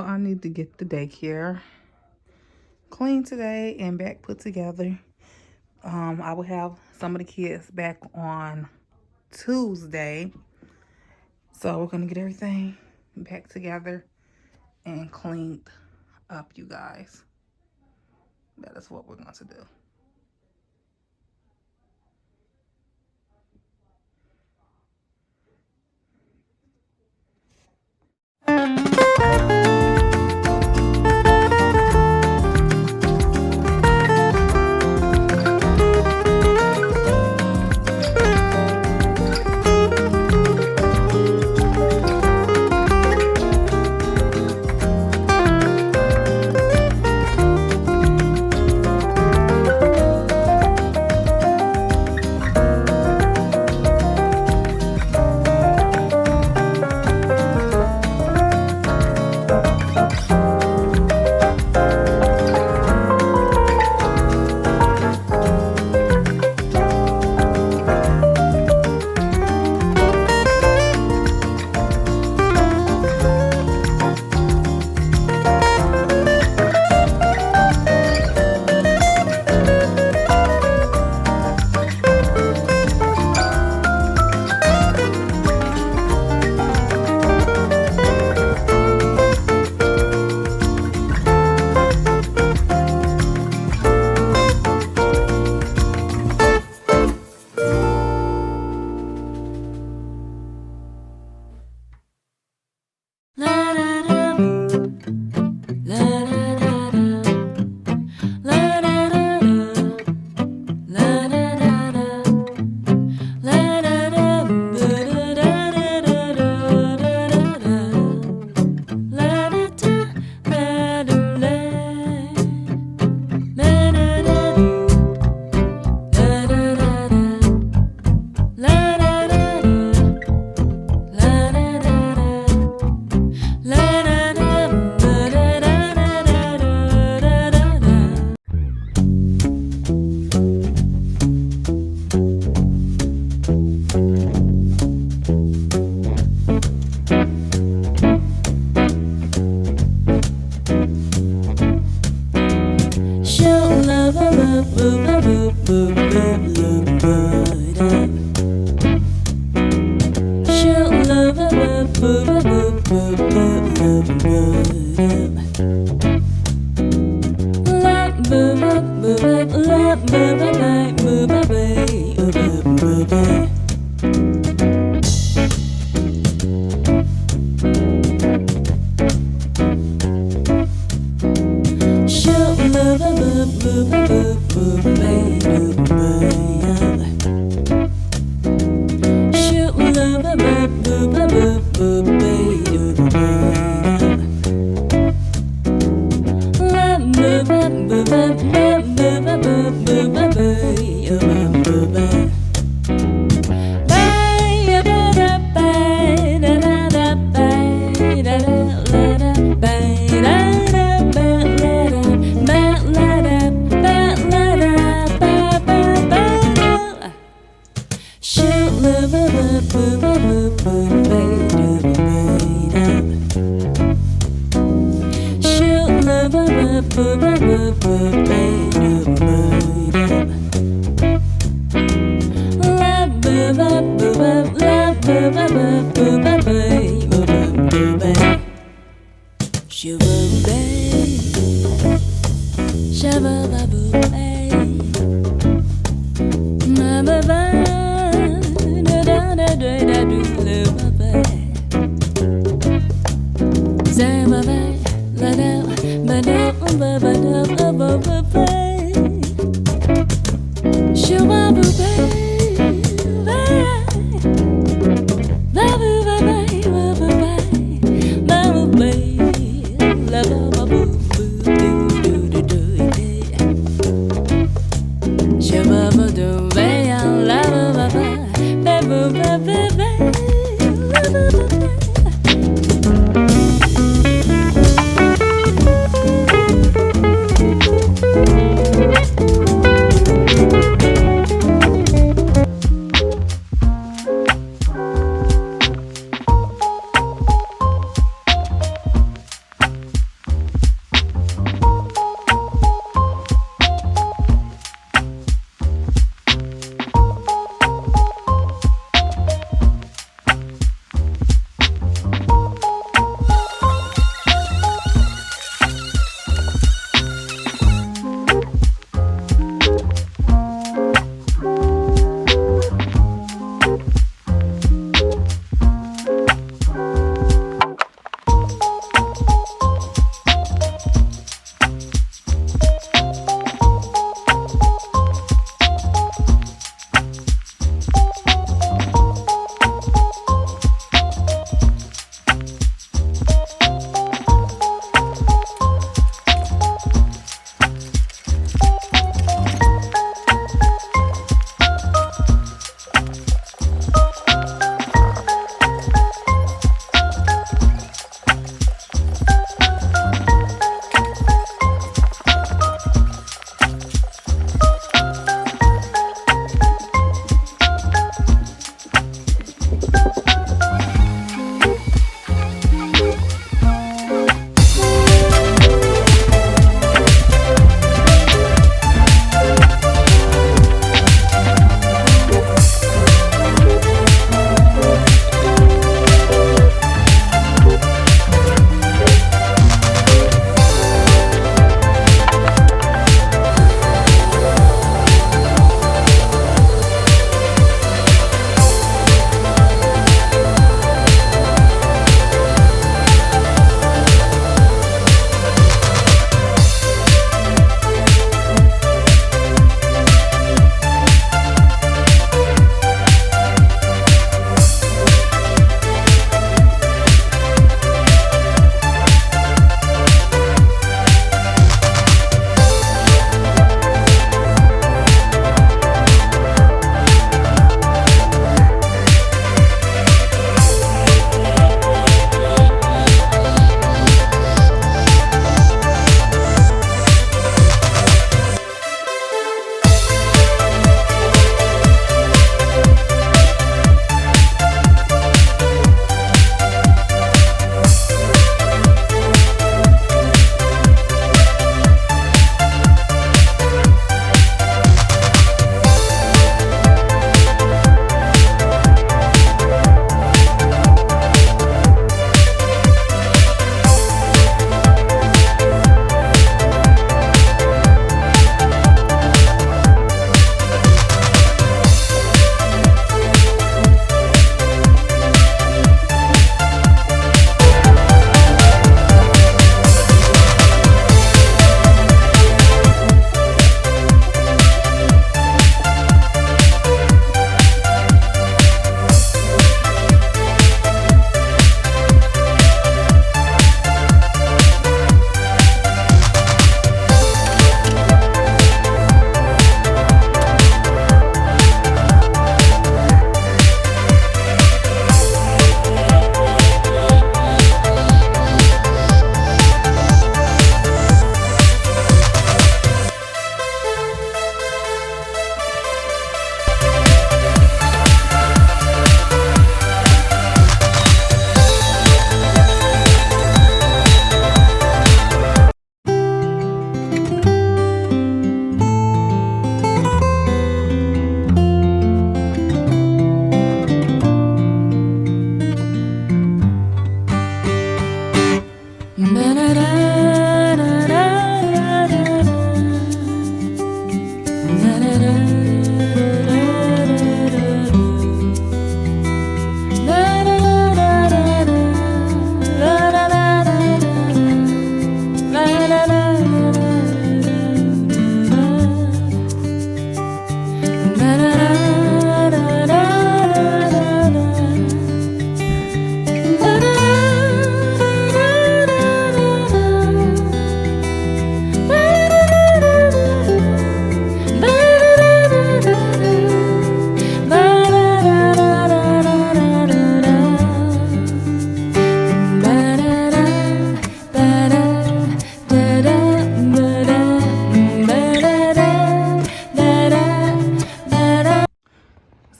I need to get the daycare clean today and back put together. I will have some of the kids back on Tuesday. So we're going to get everything back together and cleaned up, you guys. That is what we're going to do.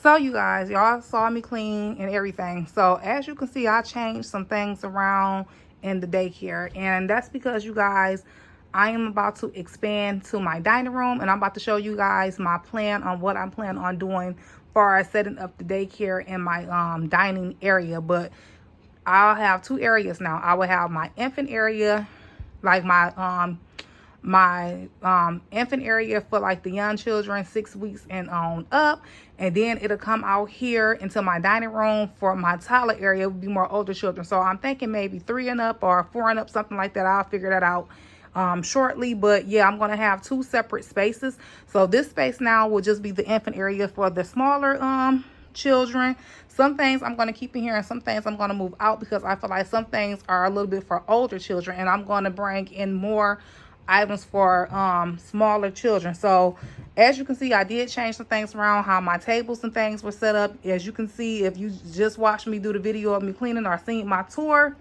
So you guys, y'all saw me clean and everything. So as you can see, I changed some things around in the daycare, and that's because you guys, I am about to expand to my dining room, and I'm about to show you guys my plan on what I'm planning on doing far as setting up the daycare in my dining area. But I'll have two areas now. I will have my infant area, like my infant area for like the young children 6 weeks and on up, and then it'll come out here into my dining room for my toddler area. It would be more older children, so I'm thinking maybe 3 and up or 4 and up, something like that. I'll figure that out shortly. But yeah, I'm gonna have 2 separate spaces. So this space now will just be the infant area for the smaller children. Some things I'm going to keep in here, and some things I'm going to move out, because I feel like some things are a little bit for older children, and I'm going to bring in more items for smaller children. So as you can see, I did change some things around, how my tables and things were set up. As you can see, if you just watched me do the video of me cleaning or seen my tour,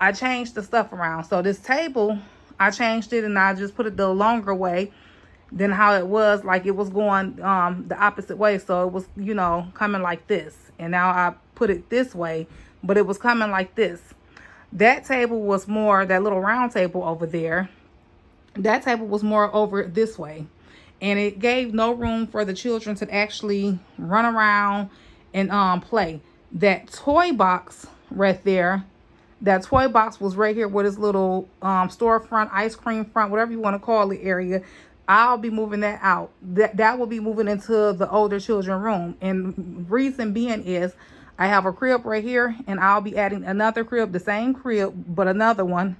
I changed the stuff around. So this table, I changed it, and I just put it the longer way than how it was, like it was going the opposite way. So it was, you know, coming like this, and now I put it this way, but it was coming like this. That table was more, that little round table over there, that table was more over this way, and it gave no room for the children to actually run around and play. That toy box right there, that toy box was right here with this little storefront, ice cream front, whatever you want to call it, area. I'll be moving that out. That will be moving into the older children room. And reason being is I have a crib right here, and I'll be adding another crib, the same crib, but another one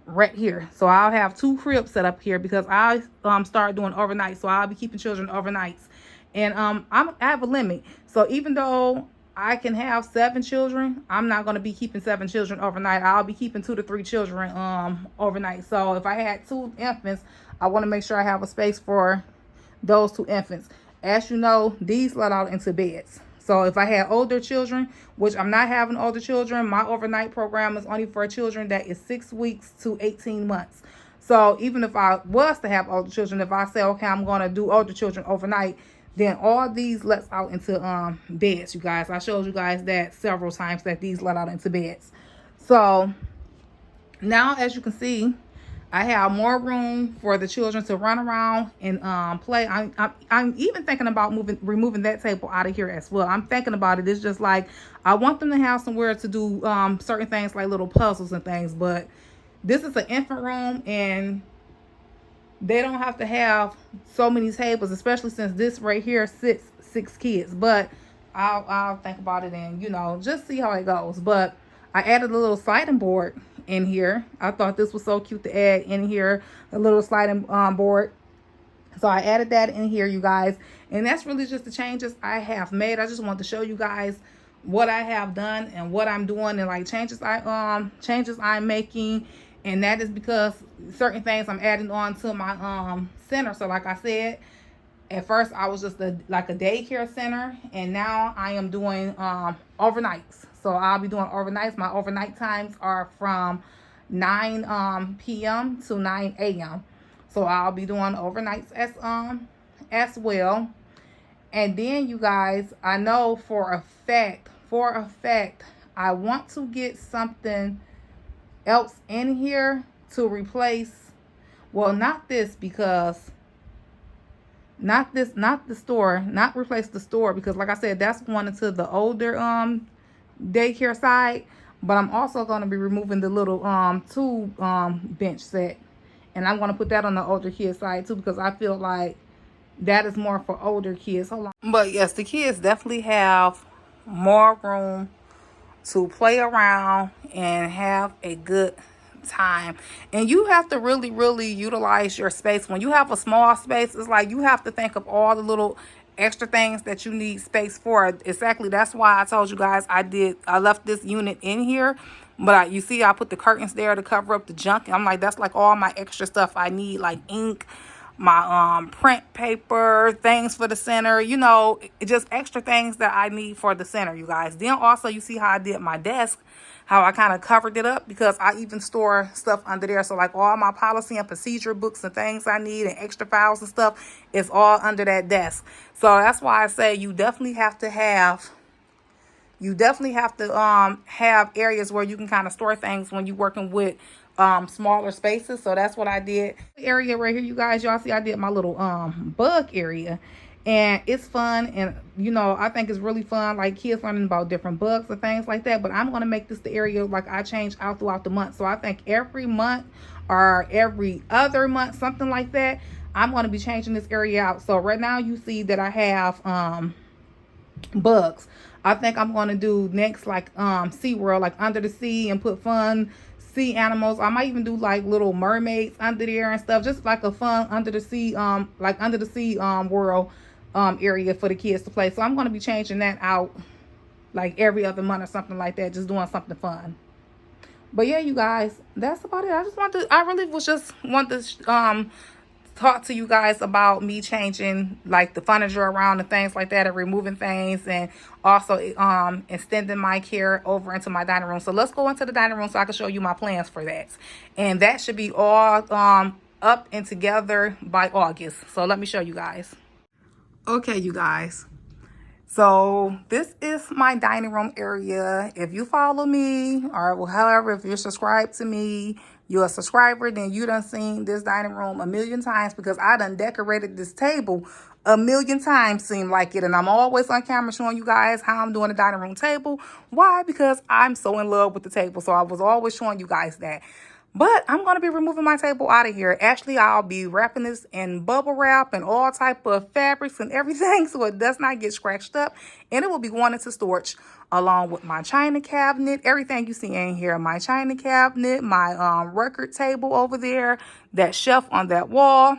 right here. So I'll have 2 cribs set up here, because I start doing overnight. So I'll be keeping children overnights. And I have a limit. So even though I can have 7 children, I'm not going to be keeping 7 children overnight. I'll be keeping 2 to 3 children overnight. So if I had 2 infants, I want to make sure I have a space for those 2 infants. As you know, these let out into beds. So if I had older children, which I'm not having older children, my overnight program is only for children that is 6 weeks to 18 months. So even if I was to have older children, if I say, okay, I'm going to do older children overnight, then all these lets out into beds, you guys. I showed you guys that several times, that these let out into beds. So now, as you can see, I have more room for the children to run around and play. I'm even thinking about removing that table out of here as well. I'm thinking about it. It's just like, I want them to have somewhere to do certain things, like little puzzles and things. But this is an infant room, and they don't have to have so many tables, especially since this right here sits 6 kids. But I'll think about it and, you know, just see how it goes. But I added a little sliding board in here. I thought this was so cute to add in here, a little sliding board. So I added that in here, you guys. And that's really just the changes I have made. I just want to show you guys what I have done and what I'm doing, and like changes I'm making. And that is because certain things I'm adding on to my center. So like I said, at first I was just like a daycare center, and now I am doing overnights. So I'll be doing overnights. My overnight times are from 9 p.m. to 9 a.m. So I'll be doing overnights as well. And then, you guys, I know for a fact, I want to get something else in here to replace, well, not this, because not the store, not replace the store, because like I said, that's going into the older daycare side. But I'm also going to be removing the little tube bench set, and I'm going to put that on the older kids side too, because I feel like that is more for older kids. Hold on. But yes, the kids definitely have more room to play around and have a good time. And you have to really utilize your space. When you have a small space, it's like you have to think of all the little extra things that you need space for. Exactly, that's why I told you guys I left this unit in here, but you see I put the curtains there to cover up the junk. I'm like, that's like all my extra stuff I need, like ink, my print paper, things for the center, you know, just extra things that I need for the center, you guys. Then also you see how I did my desk, how I kind of covered it up, because I even store stuff under there. So like all my policy and procedure books and things I need and extra files and stuff is all under that desk. So that's why I say you definitely have to have have areas where you can kind of store things when you're working with smaller spaces. So that's what I did. The area right here, you guys, y'all see I did my little bug area, and it's fun. And you know, I think it's really fun, like kids learning about different bugs and things like that. But I'm going to make this the area like I change out throughout the month. So I think every month or every other month, something like that, I'm going to be changing this area out. So right now you see that I have bugs. I think I'm going to do next like SeaWorld, like under the sea, and put fun sea animals. I might even do like little mermaids under there and stuff, just like a fun under the sea like under the sea world area for the kids to play. So I'm going to be changing that out like every other month or something like that, just doing something fun. But yeah, you guys, that's about it. I really was just want to talk to you guys about me changing like the furniture around and things like that, and removing things, and also extending my care over into my dining room. So let's go into the dining room so I can show you my plans for that. And that should be all up and together by August. So let me show you guys. Okay, you guys. So this is my dining room area. If you follow me, or however, if you're subscribed to me, you're a subscriber, then you done seen this dining room a million times, because I done decorated this table a million times, seem like it. And I'm always on camera showing you guys how I'm doing the dining room table. Why? Because I'm so in love with the table. So I was always showing you guys that. But I'm going to be removing my table out of here. Actually, I'll be wrapping this in bubble wrap and all type of fabrics and everything, so it does not get scratched up. And it will be going into storage along with my china cabinet, everything you see in here. My china cabinet, my record table over there, that shelf on that wall,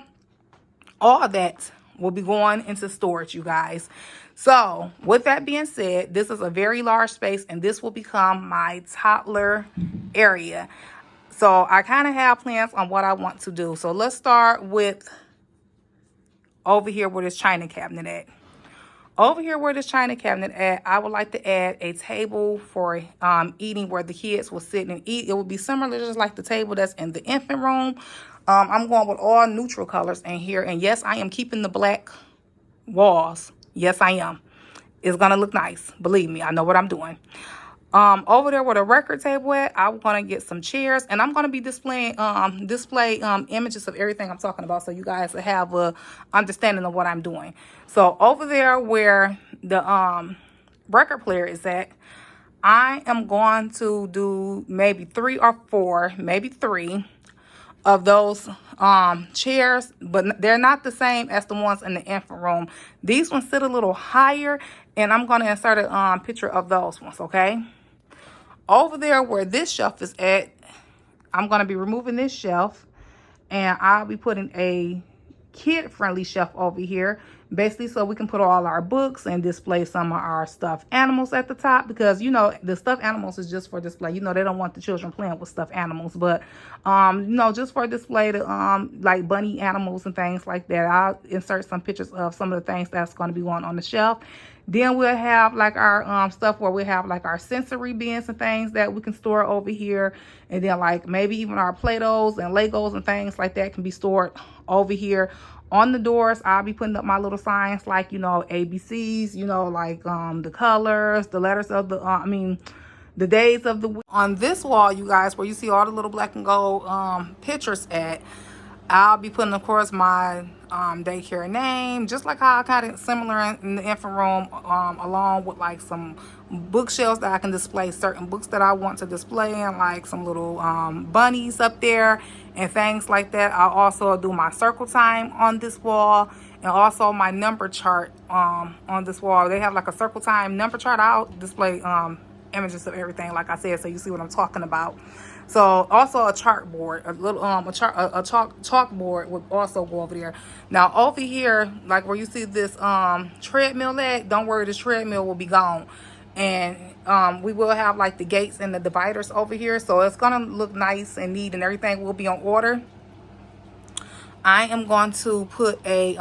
all that will be going into storage, you guys. So with that being said, this is a very large space, and this will become my toddler area. So I kind of have plans on what I want to do. So let's start with over here where this china cabinet at. Over here where this china cabinet at, I would like to add a table for eating, where the kids will sit and eat. It will be similar, just like the table that's in the infant room. I'm going with all neutral colors in here. And yes, I am keeping the black walls. Yes, I am. It's going to look nice. Believe me, I know what I'm doing. Over there where the record table at, I'm gonna get some chairs, and I'm gonna be displaying images of everything I'm talking about, so you guys will have a understanding of what I'm doing. So over there where the record player is at, I am going to do maybe 3 or 4, maybe 3 of those chairs, but they're not the same as the ones in the infant room. These ones sit a little higher, and I'm going to insert a picture of those ones, okay? Over there where this shelf is at, I'm going to be removing this shelf, and I'll be putting a kid-friendly shelf over here, basically so we can put all our books and display some of our stuffed animals at the top, because you know the stuffed animals is just for display. You know, they don't want the children playing with stuffed animals, but you know, just for display to like bunny animals and things like that. I'll insert some pictures of some of the things that's going to be going on the shelf. Then we'll have like our stuff where we have like our sensory bins and things that we can store over here. And then like maybe even our Play-Dohs and Legos and things like that can be stored over here. On the doors, I'll be putting up my little signs like, you know, ABCs, you know, like the colors, the letters of the, the days of the week. On this wall, you guys, where you see all the little black and gold pictures at, I'll be putting, of course, my daycare name, just like how I kind of similar in the infant room, along with like some bookshelves that I can display certain books that I want to display in, like some little bunnies up there and things like that. I'll also do my circle time on this wall, and also my number chart on this wall. They have like a circle time number chart. I'll display images of everything, like I said, so you see what I'm talking about. So also a chartboard, a little chalkboard would also go over there. Now over here, like where you see this treadmill at, don't worry, this treadmill will be gone. And we will have like the gates and the dividers over here, so it's gonna look nice and neat, and everything will be on order. I am going to put a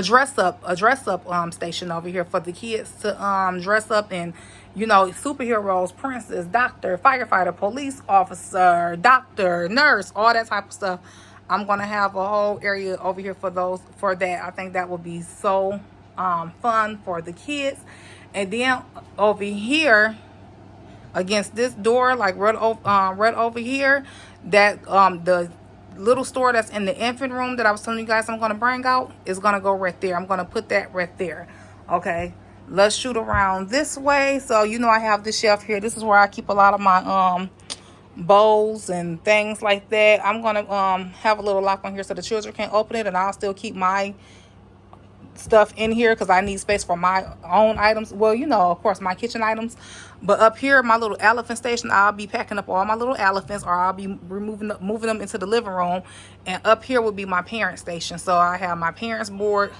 dress up station over here for the kids to dress up in, you know, superheroes, princess, doctor, firefighter, police officer, doctor, nurse, all that type of stuff. I'm gonna have a whole area over here for that. I think that will be so fun for the kids. And then over here against this door, like right over here, that the little store that's in the infant room that I was telling you guys I'm going to bring out is going to go right there. I'm going to put that right there. Okay, let's shoot around this way. So you know, I have this shelf here. This is where I keep a lot of my bowls and things like that. I'm going to have a little lock on here so the children can't open it, and I'll still keep my stuff in here because I need space for my own items. Well, you know, of course, my kitchen items. But up here, my little elephant station, I'll be packing up all my little elephants, or I'll be moving them into the living room. And up here will be my parent station. So I have my parents board.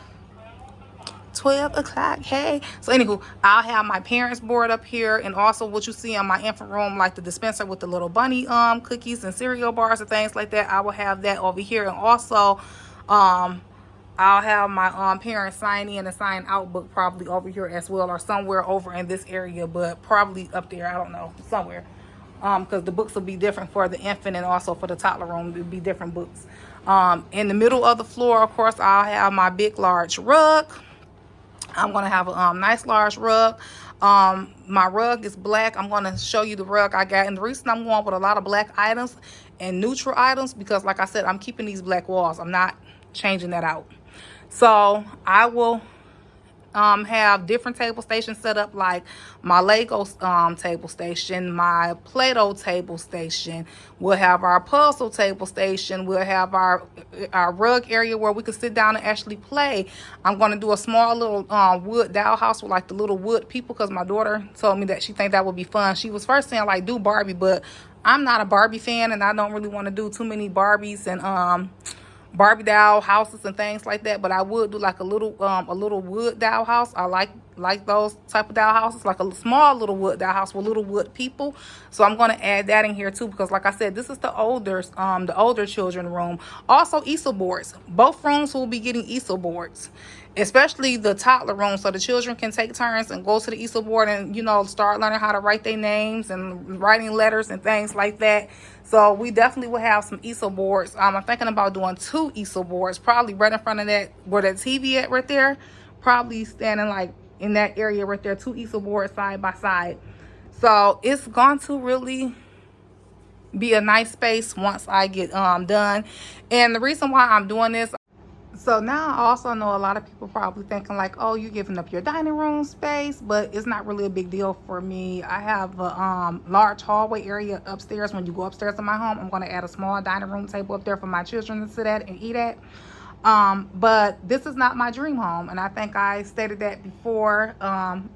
12 o'clock, hey. So anywho, I'll have my parents board up here, and also what you see in my infant room, like the dispenser with the little bunny cookies and cereal bars and things like that, I will have that over here. And also I'll have my parents sign in and sign out book probably over here as well, or somewhere over in this area, but probably up there, I don't know, somewhere, because the books will be different for the infant and also for the toddler room. It'll be different books. In the middle of the floor, of course, I'll have my big large rug. I'm gonna have a nice large rug. My rug is black. I'm gonna show you the rug I got, and the reason I'm going with a lot of black items and neutral items, because like I said, I'm keeping these black walls. I'm not changing that out. So I will have different table stations set up, like my Lego table station, my Play-Doh table station. We'll have our puzzle table station. We'll have our rug area where we can sit down and actually play. I'm going to do a small little wood dollhouse with like the little wood people, because my daughter told me that she think that would be fun. She was first saying like do Barbie, but I'm not a Barbie fan, and I don't really want to do too many Barbies and Barbie doll houses and things like that. But I would do like a little wood doll house. I like those type of doll houses, like a small little wood doll house with little wood people. So I'm going to add that in here too, because like I said, this is the older children room. Also easel boards. Both rooms will be getting easel boards, especially the toddler room, so the children can take turns and go to the easel board and, you know, start learning how to write their names and writing letters and things like that. So we definitely will have some easel boards. I'm thinking about doing 2 easel boards, probably right in front of that where that TV at right there, probably standing like in that area right there, 2 easel boards side by side. So it's going to really be a nice space once I get done. And the reason why I'm doing this, so now I also know a lot of people probably thinking like, oh, you're giving up your dining room space, but it's not really a big deal for me. I have a large hallway area upstairs. When you go upstairs in my home, I'm going to add a small dining room table up there for my children to sit at and eat at. But this is not my dream home, and I think I stated that before.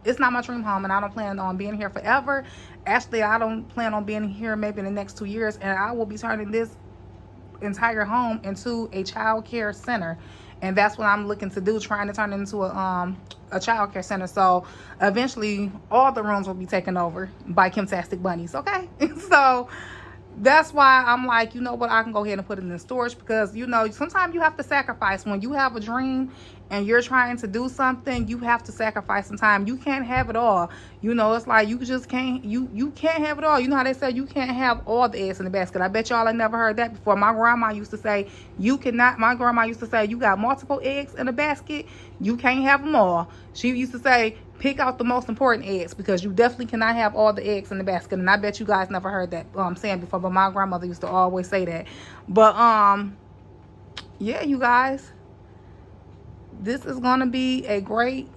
It's not my dream home, and I don't plan on being here forever. Actually, I don't plan on being here maybe in the next 2 years, and I will be turning this entire home into a child care center, and that's what I'm looking to do, trying to turn it into a child care center. So eventually all the rooms will be taken over by Kimtastick bunnies. Okay. So that's why I'm like, you know what, I can go ahead and put it in storage, because, you know, sometimes you have to sacrifice. When you have a dream and you're trying to do something, you have to sacrifice some time. You can't have it all. You know, it's like you just can't, you can't have it all. You know how they say you can't have all the eggs in the basket. I bet y'all ain't never heard that before. My grandma used to say, you cannot, you got multiple eggs in a basket, you can't have them all. She used to say, pick out the most important eggs, because you definitely cannot have all the eggs in the basket. And I bet you guys never heard that saying before, but my grandmother used to always say that. But yeah, you guys, this is gonna be a great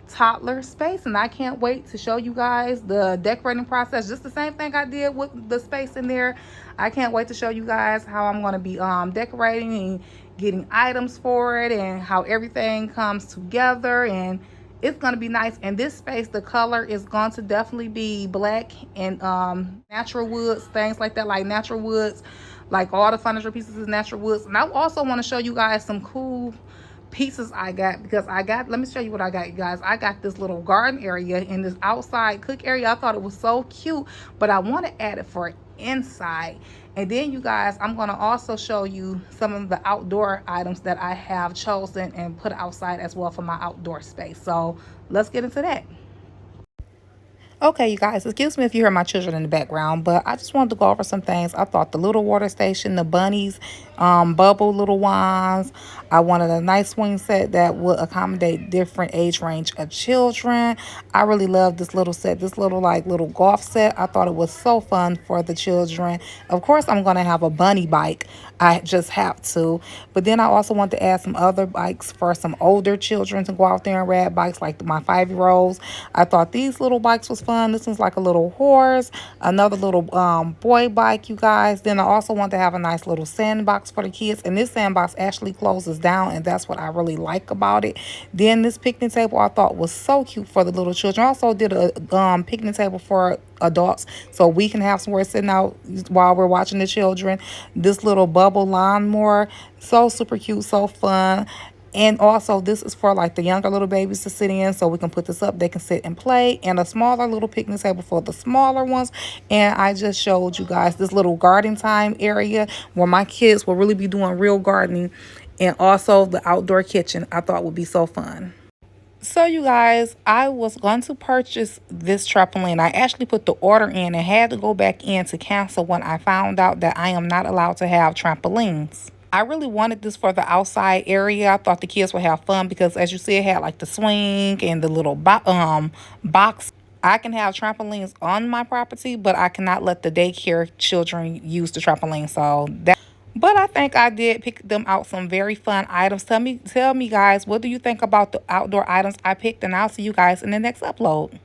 toddler space, and I can't wait to show you guys the decorating process. Just the same thing I did with the space in there. I can't wait to show you guys how I'm going to be decorating and getting items for it, and how everything comes together, and it's going to be nice. And this space, the color is going to definitely be black and natural woods, things like that, like natural woods, like all the furniture pieces is natural woods. And I also want to show you guys some cool pieces I got, because let me show you what I got, you guys. I got this little garden area and this outside cook area. I thought it was so cute, but I want to add it for inside. And then, you guys, I'm going to also show you some of the outdoor items that I have chosen and put outside as well for my outdoor space. So let's get into that. Okay, you guys, excuse me if you hear my children in the background, but I just wanted to go over some things. I thought the little water station, the Bunnies, bubble little wands. I wanted a nice swing set that would accommodate different age range of children. I really love this little set, this little little golf set. I thought it was so fun for the children. Of course, I'm going to have a bunny bike. I just have to. But then I also want to add some other bikes for some older children to go out there and ride bikes, like my 5-year-olds. I thought these little bikes was fun. This one's like a little horse, another little boy bike, you guys. Then I also want to have a nice little sandbox for the kids, and this sandbox actually closes down, and that's what I really like about it. Then this picnic table I thought was so cute for the little children. I also did a picnic table for adults, so we can have somewhere sitting out while we're watching the children. This little bubble lawnmower, so super cute, so fun. And also, this is for like the younger little babies to sit in, so we can put this up, they can sit and play. And a smaller little picnic table for the smaller ones. And I just showed you guys this little garden time area where my kids will really be doing real gardening. And also the outdoor kitchen I thought would be so fun. So, you guys, I was going to purchase this trampoline. I actually put the order in and had to go back in to cancel when I found out that I am not allowed to have trampolines. I really wanted this for the outside area. I thought the kids would have fun because, as you see, it had like the swing and the little box. I can have trampolines on my property, but I cannot let the daycare children use the trampoline. So that. But I think I did pick them out some very fun items. Tell me, guys, what do you think about the outdoor items I picked? And I'll see you guys in the next upload.